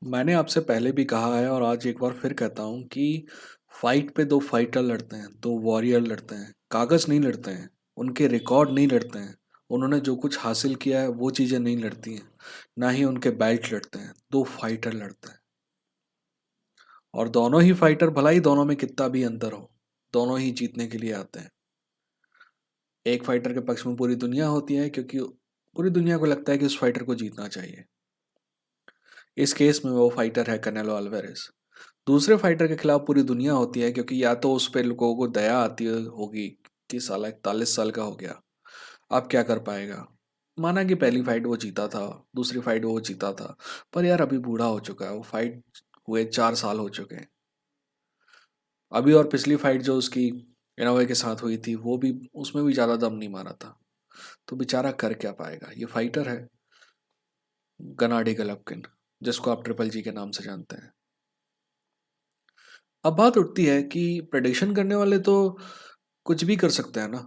मैंने आपसे पहले भी कहा है और आज एक बार फिर कहता हूँ कि फाइट पे दो फाइटर लड़ते हैं, दो वॉरियर लड़ते हैं। कागज नहीं लड़ते हैं, उनके रिकॉर्ड नहीं लड़ते हैं, उन्होंने जो कुछ हासिल किया है वो चीज़ें नहीं लड़ती हैं, ना ही उनके बेल्ट लड़ते हैं। दो फाइटर लड़ते हैं और दोनों ही फाइटर, भला ही दोनों में कितना भी अंतर हो, दोनों ही जीतने के लिए आते हैं। एक फाइटर के पक्ष में पूरी दुनिया होती है क्योंकि पूरी दुनिया को लगता है कि उस फाइटर को जीतना चाहिए। इस केस में वो फाइटर है कनेलो अल्वेरेस। दूसरे फाइटर के खिलाफ पूरी दुनिया होती है क्योंकि या तो उस पे लोगों को दया आती होगी कि साला 41 साल का हो गया, अब क्या कर पाएगा। माना कि पहली फाइट वो जीता था, दूसरी फाइट वो जीता था, पर यार अभी बूढ़ा हो चुका है, वो फाइट हुए 4 साल हो चुके हैं। अभी और पिछली फाइट जो उसकी इनोवे के साथ हुई थी वो भी, उसमें भी ज़्यादा दम नहीं मारा था। तो बेचारा कर क्या पाएगा। ये फाइटर है गनाडी गोलोवकिन, जिसको आप ट्रिपल जी के नाम से जानते हैं। अब बात उठती है कि प्रेडिक्शन करने वाले तो कुछ भी कर सकते हैं ना,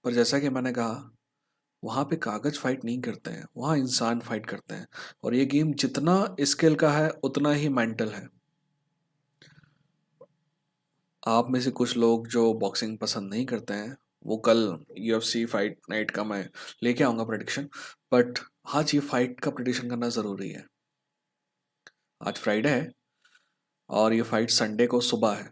पर जैसा कि मैंने कहा, वहाँ पे कागज फाइट नहीं करते हैं, वहाँ इंसान फाइट करते हैं। और ये गेम जितना स्किल का है उतना ही मेंटल है। आप में से कुछ लोग जो बॉक्सिंग पसंद नहीं करते हैं, वो कल यूएफसी फाइट नाइट का मैं लेके आऊँगा प्रेडिक्शन। बट आज ये फाइट का प्रेडिक्शन करना ज़रूरी है। आज फ्राइडे है और ये फाइट संडे को सुबह है।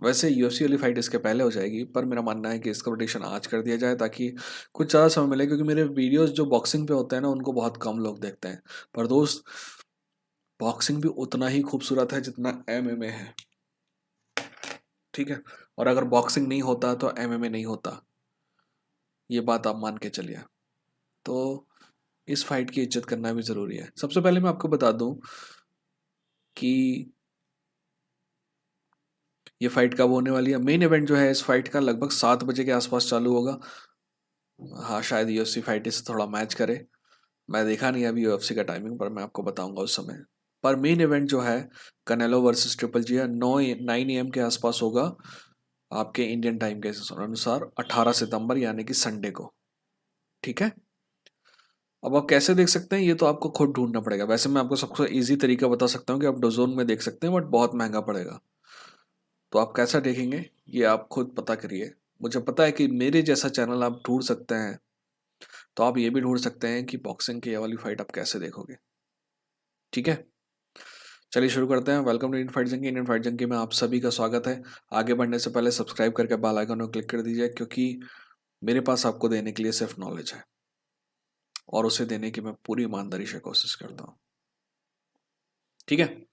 वैसे यूएफसी वाली फाइट इसके पहले हो जाएगी, पर मेरा मानना है कि इसका प्रेडिक्शन आज कर दिया जाए ताकि कुछ ज़्यादा समय मिले, क्योंकि मेरे वीडियोस जो बॉक्सिंग पे होते हैं ना उनको बहुत कम लोग देखते हैं। पर दोस्त, बॉक्सिंग भी उतना ही खूबसूरत है जितना एमएमए है। ठीक है। और अगर बॉक्सिंग नहीं होता तो एमएमए नहीं होता, ये बात आप मान के चलिए। तो इस फाइट की इज्जत करना भी ज़रूरी है। सबसे पहले मैं आपको बता दूं कि ये फाइट कब होने वाली है। मेन इवेंट जो है इस फाइट का लगभग 7 बजे के आसपास चालू होगा। हाँ, शायद यूएफसी फाइट इससे थोड़ा मैच करे। मैं देखा नहीं अभी यूएफसी का टाइमिंग, पर मैं आपको बताऊंगा उस समय। पर मेन इवेंट जो है कनेलो वर्सेस ट्रिपल जी है, 9 AM के आसपास होगा आपके इंडियन टाइम के अनुसार, 18 सितंबर यानी कि संडे को। ठीक है। अब आप कैसे देख सकते हैं ये तो आपको खुद ढूंढना पड़ेगा। वैसे मैं आपको सबसे इजी तरीका बता सकता हूँ कि आप डोजोन में देख सकते हैं, बट बहुत महंगा पड़ेगा। तो आप कैसा देखेंगे ये आप खुद पता करिए। मुझे पता है कि मेरे जैसा चैनल आप ढूंढ सकते हैं, तो आप ये भी ढूंढ सकते हैं कि बॉक्सिंग की ये वाली फाइट आप कैसे देखोगे। ठीक है। चलिए शुरू करते हैं। Welcome to Indian fight junkie. Indian fight junkie में आप सभी का स्वागत है। आगे बढ़ने से पहले सब्सक्राइब करके बेल आइकन को क्लिक कर दीजिए, क्योंकि मेरे पास आपको देने के लिए सिर्फ नॉलेज है और उसे देने की मैं पूरी ईमानदारी से कोशिश करता हूँ। ठीक है।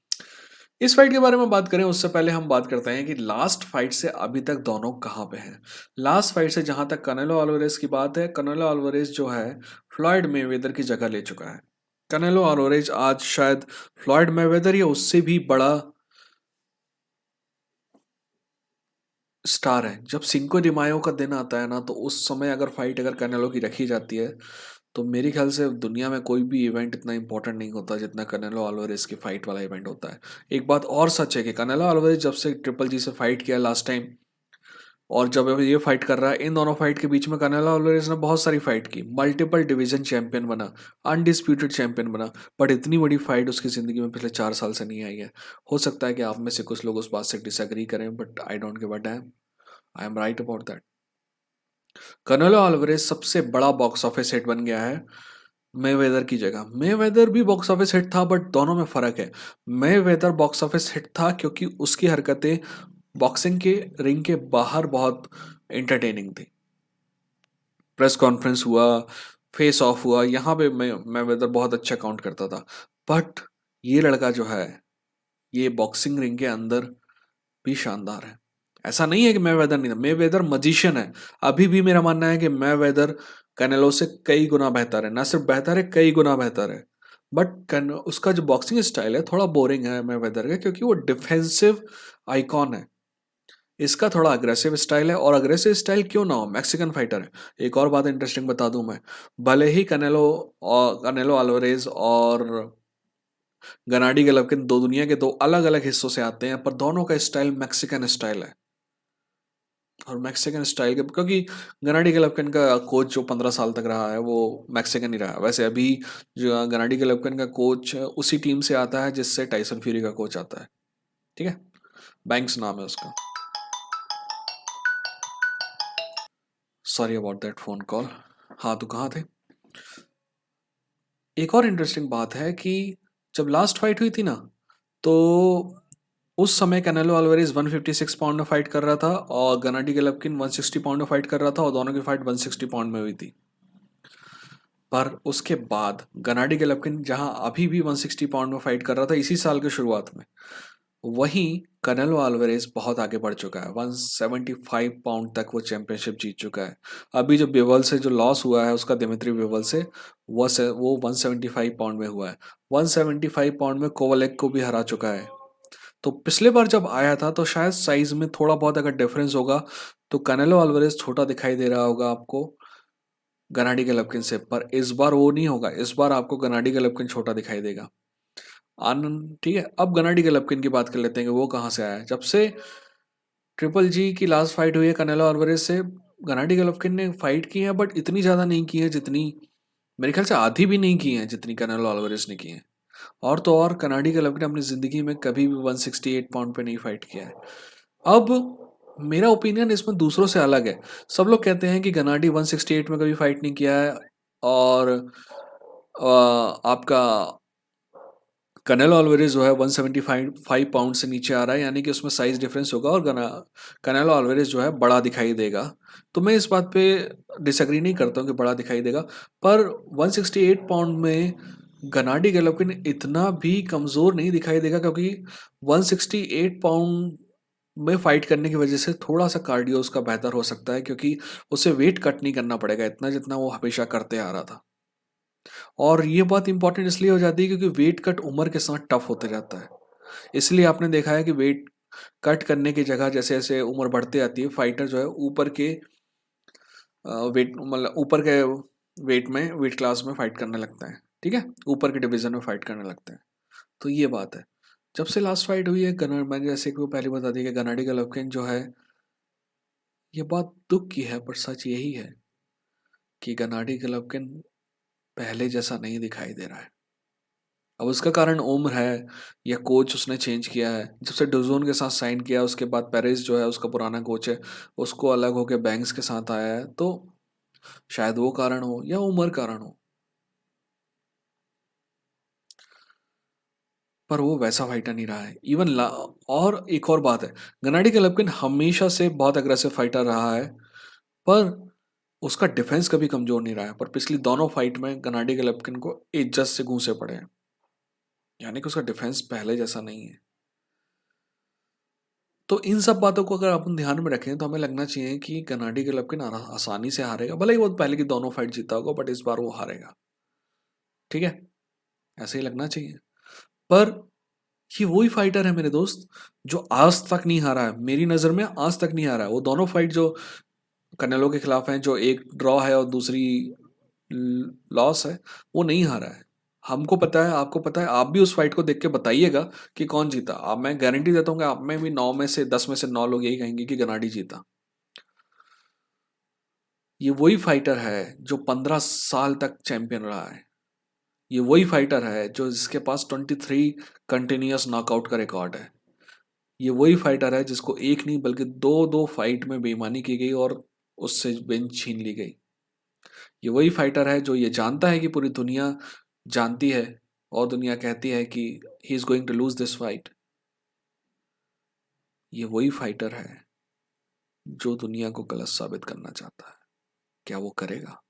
इस फाइट के बारे में बात करें उससे पहले हम बात करते हैं कि लास्ट फाइट से अभी तक दोनों कहाँ पे हैं। लास्ट फाइट से जहां तक कनेलो अल्वारेस की बात है, कनेलो अल्वारेस जो है फ्लॉयड मेवेदर की जगह ले चुका है। कनेलो अल्वारेस आज शायद फ्लॉयड मेवेदर या उससे भी बड़ा स्टार है। जब सिंको डी मायो का दिन आता है ना, तो उस समय अगर फाइट अगर कैनेलो की रखी जाती है, तो मेरे ख्याल से दुनिया में कोई भी इवेंट इतना इंपॉर्टेंट नहीं होता जितना कनेलो अल्वारेस की फाइट वाला इवेंट होता है। एक बात और सच है कि कनेलो अल्वारेस जब से ट्रिपल जी से फाइट किया लास्ट टाइम, और जब अब ये फाइट कर रहा है, इन दोनों फाइट के बीच में कनेलो अल्वारेस ने बहुत सारी फाइट की, मल्टीपल डिवीजन चैंपियन बना, अनडिस्प्यूटेड चैंपियन बना। बट इतनी बड़ी फाइट उसकी जिंदगी में पिछले 4 साल से नहीं आई है। हो सकता है कि आप में से कुछ लोग उस बात से डिसएग्री करें, but I don't give a damn. I am right about that. Canelo Alvarez सबसे बड़ा बॉक्स ऑफिस हिट बन गया है मेवेदर की जगह। मेवेदर भी बॉक्स ऑफिस हिट था, बट दोनों में फर्क है। मेवेदर बॉक्स ऑफिस हिट था क्योंकि उसकी हरकतें बॉक्सिंग के रिंग के बाहर बहुत एंटरटेनिंग थी। प्रेस कॉन्फ्रेंस हुआ, फेस ऑफ हुआ, यहाँ पे मेवेदर बहुत अच्छा काउंट करता था। बट ये लड़का जो है, ये बॉक्सिंग रिंग के अंदर भी शानदार है। ऐसा नहीं है कि मैवेदर नहीं था, मैवेदर मजिशियन है। अभी भी मेरा मानना है कि मैवेदर कैनेलो से कई गुना बेहतर है। ना सिर्फ बेहतर है, कई गुना बेहतर है। बट उसका जो बॉक्सिंग स्टाइल है थोड़ा बोरिंग है मैवेदर का, क्योंकि वो डिफेंसिव आइकॉन है। इसका थोड़ा अग्रेसिव स्टाइल है, और अग्रेसिव स्टाइल क्यों ना हो, मैक्सिकन फाइटर है। एक और बात इंटरेस्टिंग बता दूं मैं, भले ही कनेलो अल्वारेज और गनाडी गोलोवकिन दो दुनिया के दो अलग अलग हिस्सों से आते हैं, पर दोनों का स्टाइल मैक्सिकन स्टाइल है। और मैक्सिकन स्टाइल के, क्योंकि गनाडी गोलोवकिन का कोच जो 15 साल तक रहा है वो मैक्सिकन ही रहा है। वैसे अभी जो गनाडी गोलोवकिन का कोच उसी टीम से आता है जिससे टाइसन फ्यूरी का कोच आता है। ठीक है, बैंक्स नाम है उसका। Sorry about that phone call. हाँ, तो कहाँ थे? एक और इंटरेस्टिंग बात है कि जब लास्ट फाइट हुई थी ना, तो उस समय कैनेलो अल्वारेज 156 पाउंड में फाइट कर रहा था और गनाडी गोलोवकिन 160 पाउंड में फाइट कर रहा था, और दोनों की फाइट 160 पाउंड में हुई थी। पर उसके बाद गनाडी गोलोवकिन जहां अभी भी 160 पाउंड में फाइट कर रहा था इसी साल के शुरुआत में, वहीं कनेलो अल्वारेज बहुत आगे बढ़ चुका है, 175 पाउंड तक वो चैंपियनशिप जीत चुका है। अभी जो बिवल से जो लॉस हुआ है उसका, दिमित्री बिवल से, वो 175 पाउंड में हुआ है। 175 पाउंड में कोवालेक को भी हरा चुका है। तो पिछले बार जब आया था तो शायद साइज में थोड़ा बहुत अगर डिफरेंस होगा तो कनेलो अल्वारेज छोटा दिखाई दे रहा होगा आपको गनाडी गोलोवकिन से, पर इस बार वो नहीं होगा। इस बार आपको गनाडी गोलोवकिन छोटा दिखाई देगा। आनंद, ठीक है, अब गनाडी गोलोवकिन की बात कर लेते हैं कि वो कहाँ से आया है। जब से ट्रिपल जी की लास्ट फाइट हुई है कनेलो अल्वारेज से, गनाडी गोलोवकिन ने फाइट की है, बट इतनी ज़्यादा नहीं की है जितनी, मेरे ख्याल से आधी भी नहीं की है जितनी कनेलो अल्वारेज ने की है। और तो और गनाडी गोलोवकिन ने अपनी ज़िंदगी में कभी भी 168 पाउंड पे नहीं फाइट किया है। अब मेरा ओपिनियन इसमें दूसरों से अलग है। सब लोग कहते हैं कि गनाडी 168 में कभी फाइट नहीं किया है, और आपका कनेलो अल्वारेज जो है 175 पाउंड से नीचे आ रहा है, यानी कि उसमें साइज डिफरेंस होगा और कनेलो अल्वारेज जो है बड़ा दिखाई देगा। तो मैं इस बात पे डिसएग्री नहीं करता हूँ कि बड़ा दिखाई देगा, पर 168 पाउंड में गनाडी गोलोवकिन इतना भी कमज़ोर नहीं दिखाई देगा, क्योंकि 168 पाउंड में फाइट करने की वजह से थोड़ा सा कार्डियो उसका बेहतर हो सकता है, क्योंकि उसे वेट कट नहीं करना पड़ेगा इतना जितना वो हमेशा करते आ रहा था। और ये बात इंपॉर्टेंट इसलिए हो जाती है क्योंकि वेट कट उम्र के साथ टफ होते जाता है। इसलिए आपने देखा है कि वेट कट करने की जगह जैसे जैसे उम्र बढ़ती जाती है, फाइटर जो है ऊपर के वेट, मतलब ऊपर के वेट में, वेट क्लास में फाइट करने लगता है। ठीक है, ऊपर के डिवीजन में फाइट करने लगते हैं। तो ये बात है। जब से लास्ट फाइट हुई है मैंने जैसे कि वो पहले बता दी कि गनाडी गोलोवकिन जो है, ये बात दुख की है पर सच यही है कि गनाडी गोलोवकिन पहले जैसा नहीं दिखाई दे रहा है। अब उसका कारण उम्र है या कोच उसने चेंज किया है। जब से डोजोन के साथ साइन किया उसके बाद पेरेस जो है उसका पुराना कोच है, उसको अलग होकर बैंक्स के साथ आया है, तो शायद वो कारण हो या उम्र कारण हो, पर वो वैसा फाइटर नहीं रहा है। और एक और बात है, गनाडी गोलोवकिन हमेशा से बहुत अग्रेसिव फाइटर रहा है, पर उसका डिफेंस कभी कमजोर नहीं रहा है। पर पिछली दोनों फाइट में गनाडी गोलोवकिन को इज्जत से घूंसे पड़े हैं, यानी कि उसका डिफेंस पहले जैसा नहीं है। तो इन सब बातों को अगर अपन ध्यान में रखें तो हमें लगना चाहिए कि गनाडी गोलोवकिन आसानी से हारेगा। भले ही वो पहले की दोनों फाइट जीता होगा, बट इस बार वो हारेगा। ठीक है, ऐसे ही लगना चाहिए। पर ये वही फाइटर है मेरे दोस्त जो आज तक नहीं हारा है, मेरी नज़र में आज तक नहीं हारा है। वो दोनों फाइट जो कनेलो के खिलाफ हैं, जो एक ड्रॉ है और दूसरी लॉस है, वो नहीं हारा है। हमको पता है, आपको पता है, आप भी उस फाइट को देख के बताइएगा कि कौन जीता। अब मैं गारंटी देता हूँ कि आप में भी 9 में से 10 में से 9 लोग यही कहेंगे कि गनाडी जीता। ये वही फाइटर है जो 15 साल तक चैंपियन रहा है। ये वही फाइटर है जो जिसके पास 23 कंटिन्यूअस नॉकआउट का रिकॉर्ड है। ये वही फाइटर है जिसको एक नहीं बल्कि दो दो फाइट में बेईमानी की गई और उससे विन छीन ली गई। ये वही फाइटर है जो ये जानता है कि पूरी दुनिया जानती है और दुनिया कहती है कि he is going to lose this fight. ये वही फाइटर है जो दुनिया को गलत साबित करना चाहता है। क्या वो करेगा?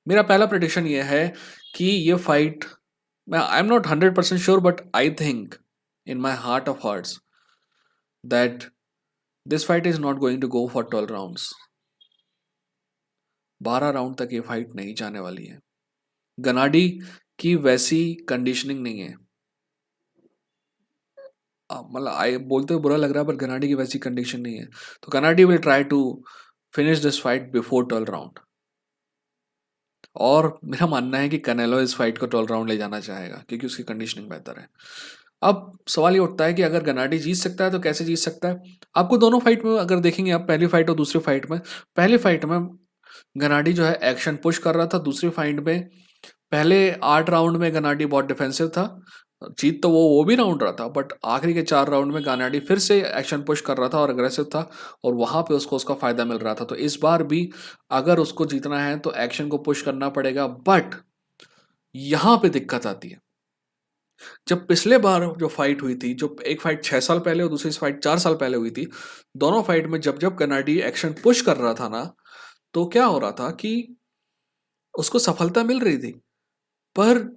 मेरा पहला प्रेडिक्शन ये है कि ये फाइट, मैं I am not 100% sure, but I think in my heart of hearts that this fight is not going to go for 12 rounds. 12 round तक ये फाइट नहीं जाने वाली है। गनाडी की वैसी कंडीशनिंग नहीं है। मतलब आई बोलते हुए बुरा लग रहा है, पर गनाडी की वैसी कंडीशन नहीं है। तो Gennady will try to finish this fight before 12 round. और मेरा मानना है कि कनेलो इस फाइट को 12 राउंड ले जाना चाहेगा क्योंकि उसकी कंडीशनिंग बेहतर है। अब सवाल ये उठता है कि अगर गनाडी जीत सकता है तो कैसे जीत सकता है? आपको दोनों फाइट में अगर देखेंगे आप, पहली फाइट और दूसरी फाइट में, पहली फाइट में गनाडी जो है एक्शन पुश कर रहा था, दूसरी फाइट में पहले 8 राउंड में गनाडी बहुत डिफेंसिव था। जीत तो वो भी राउंड रहा था, बट आखिरी के 4 राउंड में गनाडी फिर से एक्शन पुश कर रहा था और अग्रेसिव था, और वहां पे उसको उसका फायदा मिल रहा था। तो इस बार भी अगर उसको जीतना है तो एक्शन को पुश करना पड़ेगा, बट यहां पे दिक्कत आती है। जब पिछले बार जो फाइट हुई थी, जो एक फाइट 6 साल पहले और दूसरी फाइट 4 साल पहले हुई थी, दोनों फाइट में जब जब गनाडी एक्शन पुश कर रहा था ना, तो क्या हो रहा था कि उसको सफलता मिल रही थी। पर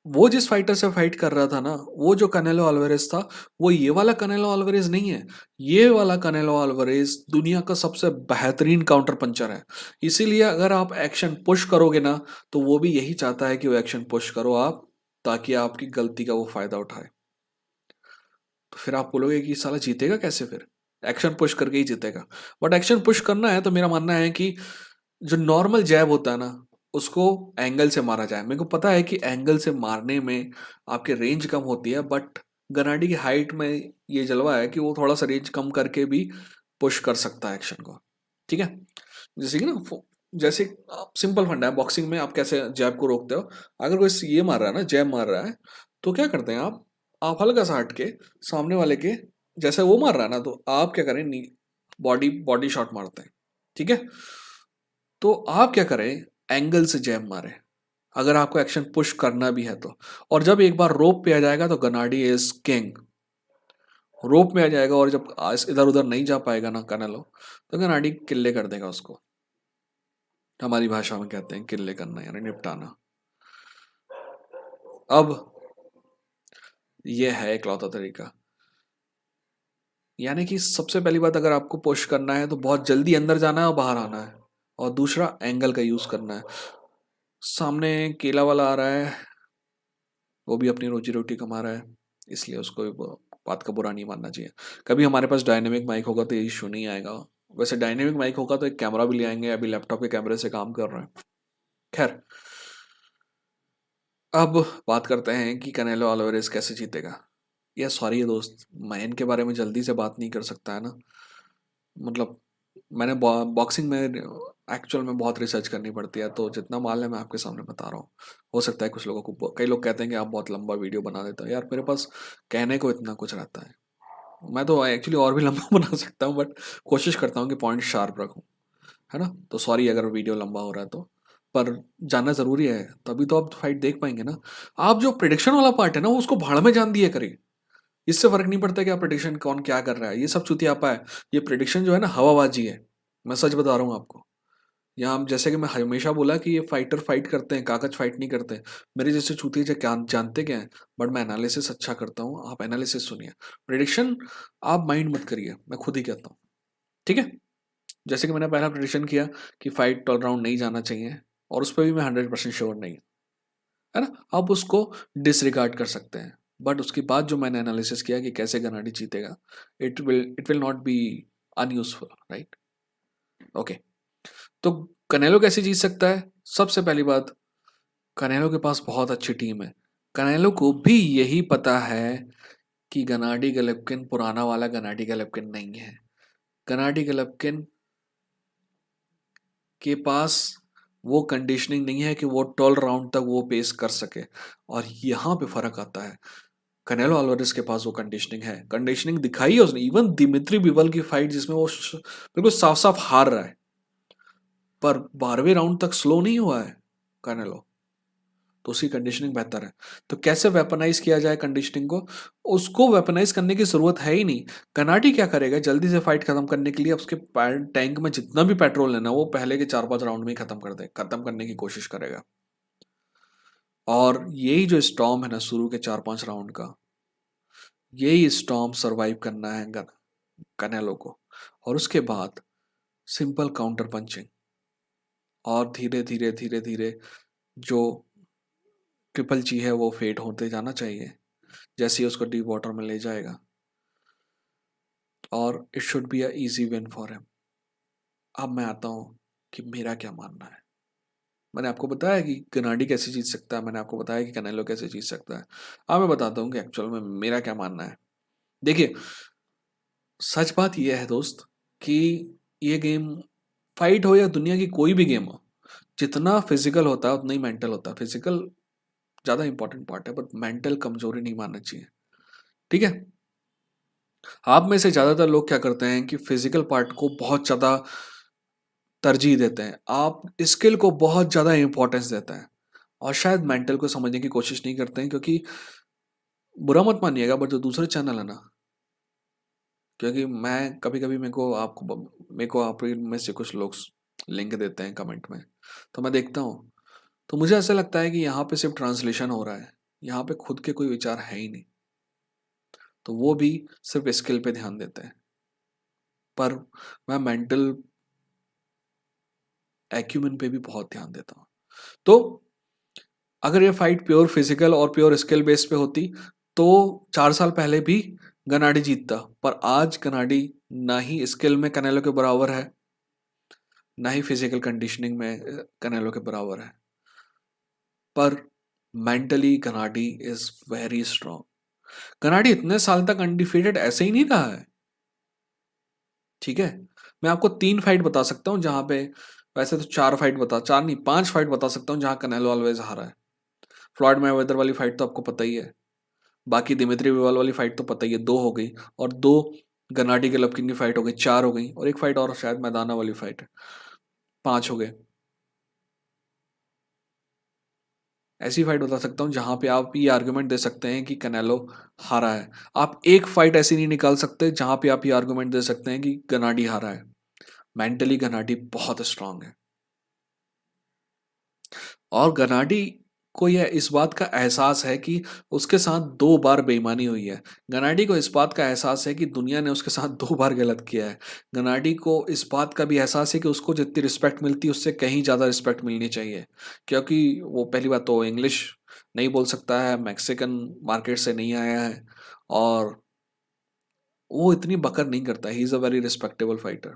वो जिस फाइटर से फाइट कर रहा था ना, वो जो कनेलो अल्वारेज था, वो ये वाला कनेलो अल्वारेज नहीं है। ये वाला कनेलो अल्वारेज दुनिया का सबसे बेहतरीन काउंटर पंचर है। इसीलिए अगर आप एक्शन पुश करोगे ना, तो वो भी यही चाहता है कि वो एक्शन पुश करो आप, ताकि आपकी गलती का वो फायदा उठाए। तो फिर आप बोलोगे कि साला जीतेगा कैसे? फिर एक्शन पुश करके ही जीतेगा। बट एक्शन पुश करना है तो मेरा मानना है कि जो नॉर्मल जैब होता है ना, उसको एंगल से मारा जाए। मेरे को पता है कि एंगल से मारने में आपके रेंज कम होती है, बट गनाडी की हाइट में ये जलवा है कि वो थोड़ा सा रेंज कम करके भी पुश कर सकता है एक्शन को। ठीक है, जैसे कि ना जैसे सिंपल फंडा है बॉक्सिंग में, आप कैसे जैब को रोकते हो। अगर कोई ये मार रहा है ना, जैब मार रहा है, तो क्या करते हैं आप हल्का सा हट के सामने वाले के, जैसे वो मार रहा है ना, तो आप क्या करें, बॉडी बॉडी शॉट मारते हैं। ठीक है, तो आप क्या करें, एंगल से जैब मारें अगर आपको एक्शन पुश करना भी है तो। और जब एक बार रोप पे आ जाएगा तो गनाडी इज किंग। रोप में आ जाएगा और जब इधर उधर नहीं जा पाएगा ना कनालो, तो गनाडी किल्ले कर देगा उसको। हमारी भाषा में कहते हैं किल्ले करना, यानी निपटाना। अब यह है इकलौता तरीका। यानी कि सबसे पहली बात, अगर आपको पुश करना है तो बहुत जल्दी अंदर जाना है और बाहर आना है। और दूसरा, एंगल का यूज करना है। सामने केला वाला आ रहा है, वो भी अपनी रोजी रोटी कमा रहा है, इसलिए उसको भी बात का बुरा नहीं मानना चाहिए। कभी हमारे पास डायनेमिक माइक होगा तो ये इशू नहीं आएगा। वैसे डायनेमिक माइक होगा तो एक कैमरा भी ले आएंगे, अभी लैपटॉप के कैमरे से काम कर रहे हैं। खैर, अब बात करते हैं कि कनेलो अल्वारेज कैसे जीतेगा। या सॉरी दोस्त, मैं इनके बारे में जल्दी से बात नहीं कर सकता है ना। मतलब मैंने बॉक्सिंग में एक्चुअल में बहुत रिसर्च करनी पड़ती है, तो जितना माल है मैं आपके सामने बता रहा हूँ। हो सकता है कुछ लोगों को, कई लोग कहते हैं कि आप बहुत लंबा वीडियो बना देते हो। यार मेरे पास कहने को इतना कुछ रहता है, मैं तो एक्चुअली और भी लंबा बना सकता हूँ, बट कोशिश करता हूँ कि पॉइंट शार्प रखूँ, है ना। तो सॉरी अगर वीडियो लंबा हो रहा है तो, पर जानना ज़रूरी है, तभी तो आप फाइट देख पाएंगे ना। आप जो प्रिडिक्शन वाला पार्ट है ना, वो उसको भाड़ में जान दिया करिए। इससे फर्क नहीं पड़ता कि आप प्रिडिक्शन कौन क्या कर रहा है, ये सब चुतियापा है। ये प्रिडिक्शन जो है ना, हवाबाजी है। मैं सच बता रहा हूँ आपको। यहाँ जैसे कि मैं हमेशा बोला कि ये फाइटर फाइट करते हैं, कागज फाइट नहीं करते। मेरे जैसे चूतिए जो क्या जानते क्या है, बट मैं एनालिसिस अच्छा करता हूँ। आप एनालिसिस सुनिए, प्रिडिक्शन आप माइंड मत करिए, मैं खुद ही कहता हूँ। ठीक है, जैसे कि मैंने पहला प्रिडिक्शन किया कि फाइट 12 राउंड नहीं जाना चाहिए, और उस पर भी मैं 100% श्योर नहीं, है ना। आप उसको डिसरिगार्ड कर सकते हैं, बट उसके बाद जो मैंने एनालिसिस किया कि कैसे गनाडी जीतेगा, it will not be unuseful, right. Okay, तो कनेलो कैसे जीत सकता है? सबसे पहली बात, कनेलो के पास बहुत अच्छी टीम है। कनेलो को भी यही पता है कि गनाडी गोलोवकिन पुराना वाला गनाडी गोलोवकिन नहीं है। गनाडी गोलोवकिन के पास वो कंडीशनिंग नहीं है कि वो 12 राउंड तक वो पेस कर सके। और यहाँ पे फर्क आता है, कनेलो अल्वारेस के पास वो कंडीशनिंग है। कंडीशनिंग दिखाई है उसने, इवन दिमित्री बिवल की फाइट जिसमें वो बिल्कुल साफ साफ हार रहा है, पर 12वें राउंड तक स्लो नहीं हुआ है कनेलो। तो उसकी कंडीशनिंग बेहतर है। तो कैसे वेपनाइज किया जाए कंडीशनिंग को? उसको वेपनाइज करने की जरूरत है ही नहीं। कनाडी क्या करेगा, जल्दी से फाइट खत्म करने के लिए उसके टैंक में जितना भी पेट्रोल है ना, वो पहले के 4-5 राउंड में ही खत्म करने की कोशिश करेगा। और यही जो स्टॉर्म है ना, शुरू के 4-5 राउंड का, यही स्टॉर्म सरवाइव करना है कनेलो को। और उसके बाद सिंपल काउंटर पंचिंग, और धीरे धीरे धीरे धीरे जो ट्रिपल जी है वो फेड होते जाना चाहिए, जैसे ही उसको डीप वाटर में ले जाएगा। और it should be a easy win for him. अब मैं आता हूँ कि मेरा क्या मानना है। मैंने आपको बताया कि गनाडी कैसे जीत सकता है, मैंने आपको बताया कि कैनेलो कैसे जीत सकता है। अब मैं बताता हूँ कि एक्चुअल में मेरा क्या मानना है। देखिए, सच बात यह है दोस्त कि ये गेम, फाइट हो या दुनिया की कोई भी गेम हो, जितना फिजिकल होता है उतना ही मेंटल होता है। फिजिकल ज़्यादा इंपॉर्टेंट पार्ट है, बट मेंटल कमजोरी नहीं मानना चाहिए। ठीक है। आप में से ज़्यादातर लोग क्या करते हैं कि फिजिकल पार्ट को बहुत ज़्यादा तरजीह देते हैं, आप स्किल को बहुत ज़्यादा इंपॉर्टेंस देते हैं, और शायद मेंटल को समझने की कोशिश नहीं करते हैं। क्योंकि बुरा मत मानिएगा, बट जो दूसरे चैनल है ना, क्योंकि मैं कभी कभी मेरे को आप में से कुछ लोग लिंक देते हैं कमेंट में, तो मैं देखता हूँ, तो मुझे ऐसा लगता है कि यहाँ पे सिर्फ ट्रांसलेशन हो रहा है, यहाँ पे खुद के कोई विचार है ही नहीं। तो वो भी सिर्फ स्किल पे ध्यान देते हैं, पर मैं मेंटल एक्यूमेन पे भी बहुत ध्यान देता हूँ। तो अगर ये फाइट प्योर फिजिकल और प्योर स्किल बेस पे होती, तो 4 साल पहले भी गनाडी जीतता। पर आज गनाडी ना ही स्किल में कनेलो के बराबर है, ना ही फिजिकल कंडीशनिंग में कनेलो के बराबर है, पर मेंटली गनाडी इज वेरी स्ट्रांग। गनाडी इतने साल तक अनडिफीटेड ऐसे ही नहीं रहा है। ठीक है। मैं आपको 3 फाइट बता सकता हूँ जहां पे, वैसे तो 4 फाइट बता, 4 नहीं 5 फाइट बता सकता हूँ जहां कनेलो ऑलवेज हारा है। फ्लॉयड मैवेदर वाली फाइट तो आपको पता ही है। बाकी दिमित्री विवाल वाली फाइट तो पता ही है, 2 हो गई। और 2 गनाडी गोलोवकिन की फाइट हो गई, 4 हो गई, और एक फाइट और शायद मैदाना वाली फाइट है, 5 हो गए। ऐसी फाइट बता सकता हूँ जहां पे आप ये आर्गुमेंट दे सकते हैं कि कनेलो हारा है। आप एक फाइट ऐसी नहीं निकाल सकते जहां पे आप ये आर्गुमेंट दे सकते हैं कि गनाडी हारा है। मेंटली गनाडी बहुत स्ट्रांग है, और गनाडी को यह इस बात का एहसास है कि उसके साथ 2 बार बेईमानी हुई है। गनाडी को इस बात का एहसास है कि दुनिया ने उसके साथ 2 बार गलत किया है। गनाडी को इस बात का भी एहसास है कि उसको जितनी रिस्पेक्ट मिलती है उससे कहीं ज़्यादा रिस्पेक्ट मिलनी चाहिए। क्योंकि वो पहली बात तो इंग्लिश नहीं बोल सकता है, मैक्सिकन मार्केट से नहीं आया है, और वो इतनी बकर नहीं करता। He is a very respectable fighter.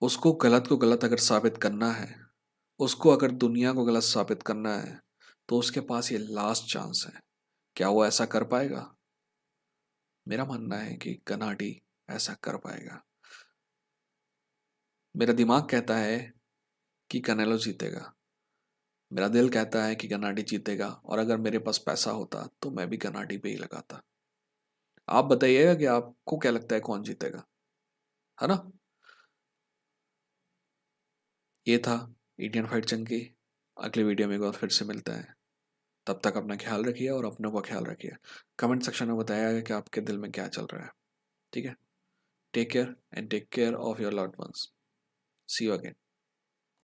उसको गलत को गलत अगर साबित करना है, उसको अगर दुनिया को गलत साबित करना है, तो उसके पास ये लास्ट चांस है। क्या वो ऐसा कर पाएगा? मेरा मानना है कि कनाडी ऐसा कर पाएगा। मेरा दिमाग कहता है कि कनेलो जीतेगा, मेरा दिल कहता है कि कनाडी जीतेगा, और अगर मेरे पास पैसा होता तो मैं भी कनाडी पे ही लगाता। आप बताइएगा कि आपको क्या लगता है कौन जीतेगा, है ना। ये था इंडियन फाइट चंकी। अगली वीडियो में एक बार फिर से मिलता है। तब तक अपना ख्याल रखिए और अपनों का ख्याल रखिए। कमेंट सेक्शन में बताइएगा कि आपके दिल में क्या चल रहा है। ठीक है। Take care and take care of your loved ones. See you again.